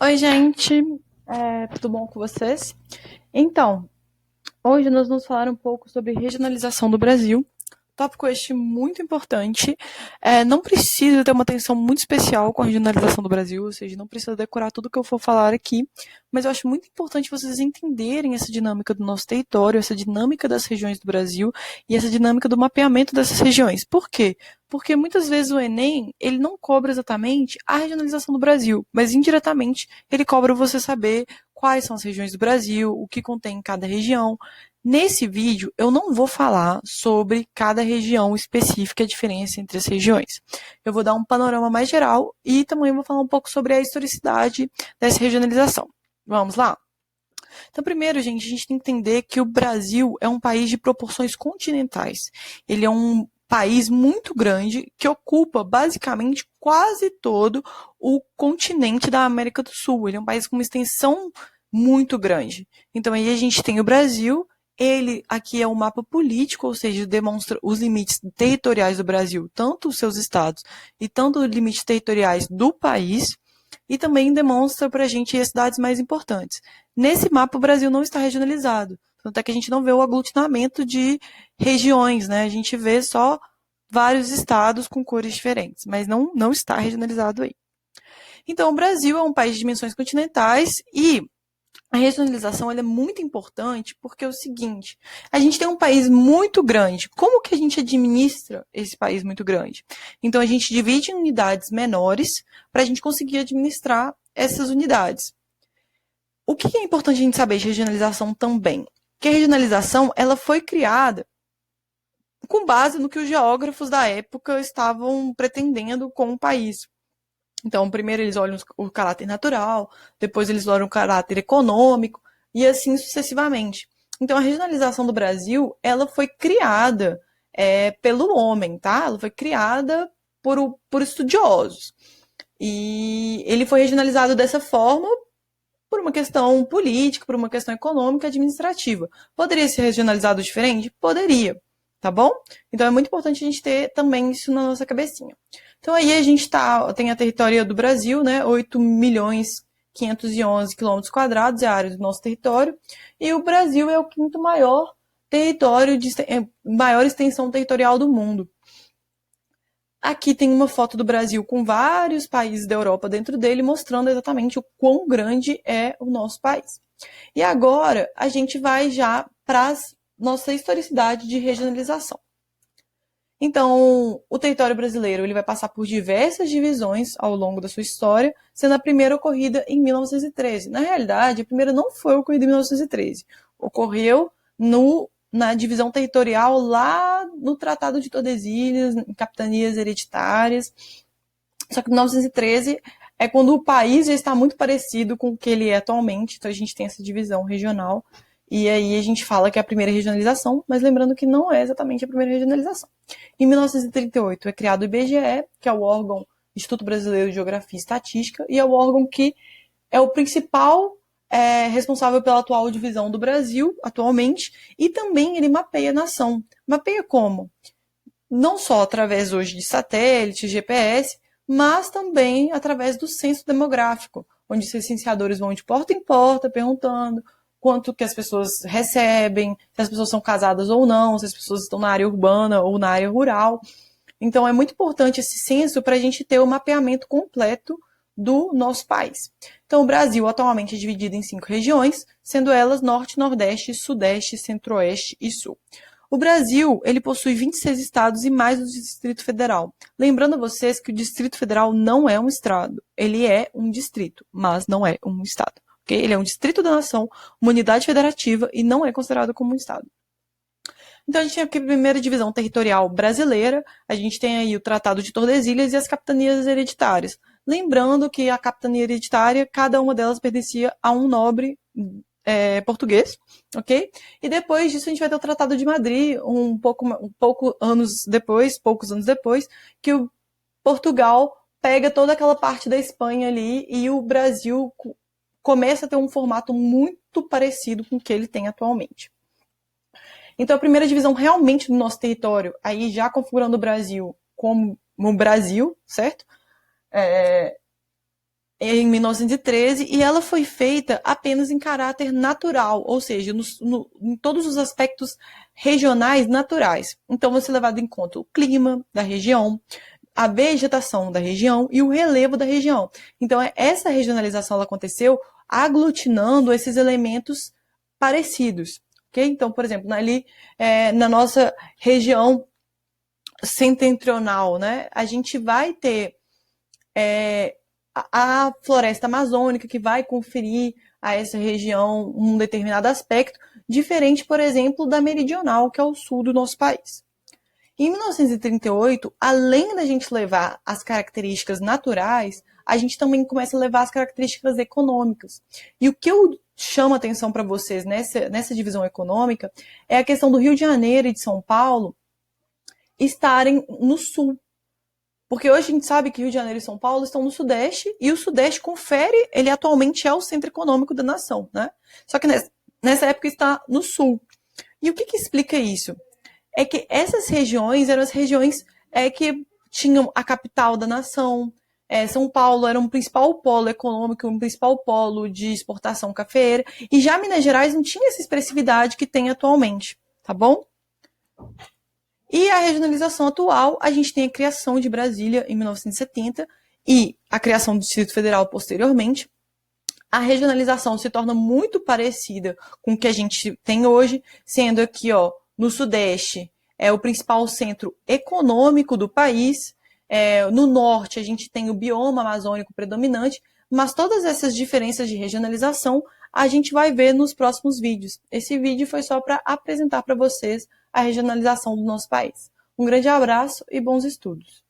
Oi, gente. Tudo bom com vocês? Então, hoje nós vamos falar um pouco sobre regionalização do Brasil. Tópico este muito importante. Não precisa ter uma atenção muito especial com a regionalização do Brasil, ou seja, não precisa decorar tudo que eu for falar aqui, mas eu acho muito importante vocês entenderem essa dinâmica do nosso território, essa dinâmica das regiões do Brasil e essa dinâmica do mapeamento dessas regiões. Por quê? Porque muitas vezes o Enem, ele não cobra exatamente a regionalização do Brasil, mas indiretamente ele cobra você saber quais são as regiões do Brasil, o que contém em cada região. Nesse vídeo, eu não vou falar sobre cada região específica e a diferença entre as regiões. Eu vou dar um panorama mais geral e também vou falar um pouco sobre a historicidade dessa regionalização. Vamos lá? Então, primeiro, gente, a gente tem que entender que o Brasil é um país de proporções continentais. Ele é um país muito grande que ocupa basicamente quase todo o continente da América do Sul. Ele é um país com uma extensão muito grande. Então, aí a gente tem o Brasil. Ele aqui é um mapa político, ou seja, demonstra os limites territoriais do Brasil, tanto os seus estados e tanto os limites territoriais do país, e também demonstra para a gente as cidades mais importantes. Nesse mapa, o Brasil não está regionalizado, tanto é que a gente não vê o aglutinamento de regiões, né? A gente vê só vários estados com cores diferentes, mas não está regionalizado aí. Então, o Brasil é um país de dimensões continentais e a regionalização é muito importante porque é o seguinte, a gente tem um país muito grande. Como que a gente administra esse país muito grande? Então, a gente divide em unidades menores para a gente conseguir administrar essas unidades. O que é importante a gente saber de regionalização também? Que a regionalização ela foi criada com base no que os geógrafos da época estavam pretendendo com o país. Então, primeiro eles olham o caráter natural, depois eles olham o caráter econômico e assim sucessivamente. Então, a regionalização do Brasil, ela foi criada pelo homem, tá? Ela foi criada por estudiosos. E ele foi regionalizado dessa forma por uma questão política, por uma questão econômica, administrativa. Poderia ser regionalizado diferente? Poderia, tá bom? Então é muito importante a gente ter também isso na nossa cabecinha. Então aí a gente tem a território do Brasil, né? 8.511 quilômetros quadrados é a área do nosso território. E o Brasil é o quinto maior território, maior extensão territorial do mundo. Aqui tem uma foto do Brasil com vários países da Europa dentro dele, mostrando exatamente o quão grande é o nosso país. E agora a gente vai já para a nossa historicidade de regionalização. Então, o território brasileiro ele vai passar por diversas divisões ao longo da sua história, sendo a primeira ocorrida em 1913. Na realidade, a primeira não foi ocorrida em 1913. Ocorreu na divisão territorial lá no Tratado de Tordesilhas, em capitanias hereditárias. Só que 1913 é quando o país já está muito parecido com o que ele é atualmente, então a gente tem essa divisão regional, e aí a gente fala que é a primeira regionalização, mas lembrando que não é exatamente a primeira regionalização. Em 1938 é criado o IBGE, que é o órgão Instituto Brasileiro de Geografia e Estatística, e é o órgão que é o principal responsável pela atual divisão do Brasil, atualmente, e também ele mapeia a nação. Mapeia como? Não só através hoje de satélites, GPS, mas também através do censo demográfico, onde os licenciadores vão de porta em porta perguntando quanto que as pessoas recebem, se as pessoas são casadas ou não, se as pessoas estão na área urbana ou na área rural. Então é muito importante esse censo para a gente ter o mapeamento completo do nosso país. Então o Brasil atualmente é dividido em 5 regiões, sendo elas Norte, Nordeste, Sudeste, Centro-Oeste e Sul. O Brasil, ele possui 26 estados e mais o Distrito Federal. Lembrando a vocês que o Distrito Federal não é um estado, ele é um distrito, mas não é um estado. Okay? Ele é um distrito da nação, uma unidade federativa e não é considerado como um estado. Então a gente tem aqui a primeira divisão territorial brasileira, a gente tem aí o Tratado de Tordesilhas e as capitanias hereditárias. Lembrando que a capitania hereditária, cada uma delas pertencia a um nobre português, ok? E depois disso a gente vai ter o Tratado de Madrid, poucos anos depois, que o Portugal pega toda aquela parte da Espanha ali e o Brasil começa a ter um formato muito parecido com o que ele tem atualmente. Então, a primeira divisão realmente do nosso território, aí já configurando o Brasil como o Brasil, certo? em 1913, e ela foi feita apenas em caráter natural, ou seja, em todos os aspectos regionais naturais. Então, vai ser levado em conta o clima da região, a vegetação da região e o relevo da região. Então, essa regionalização ela aconteceu aglutinando esses elementos parecidos. Okay? Então, por exemplo, ali na nossa região setentrional, né, a gente vai ter a floresta amazônica, que vai conferir a essa região um determinado aspecto, diferente, por exemplo, da meridional, que é o sul do nosso país. Em 1938, além da gente levar as características naturais, a gente também começa a levar as características econômicas. E o que eu chamo a atenção para vocês nessa divisão econômica é a questão do Rio de Janeiro e de São Paulo estarem no sul. Porque hoje a gente sabe que Rio de Janeiro e São Paulo estão no Sudeste, e o Sudeste confere, ele atualmente é o centro econômico da nação, né? Só que nessa época está no Sul. E o que explica isso? É que essas regiões eram as regiões que tinham a capital da nação. São Paulo era um principal polo econômico, um principal polo de exportação cafeeira, e já Minas Gerais não tinha essa expressividade que tem atualmente, tá bom? E a regionalização atual, a gente tem a criação de Brasília em 1970 e a criação do Distrito Federal posteriormente. A regionalização se torna muito parecida com o que a gente tem hoje, sendo aqui, ó, no Sudeste é o principal centro econômico do país, no Norte a gente tem o bioma amazônico predominante, mas todas essas diferenças de regionalização a gente vai ver nos próximos vídeos. Esse vídeo foi só para apresentar para vocês a regionalização do nosso país. Um grande abraço e bons estudos!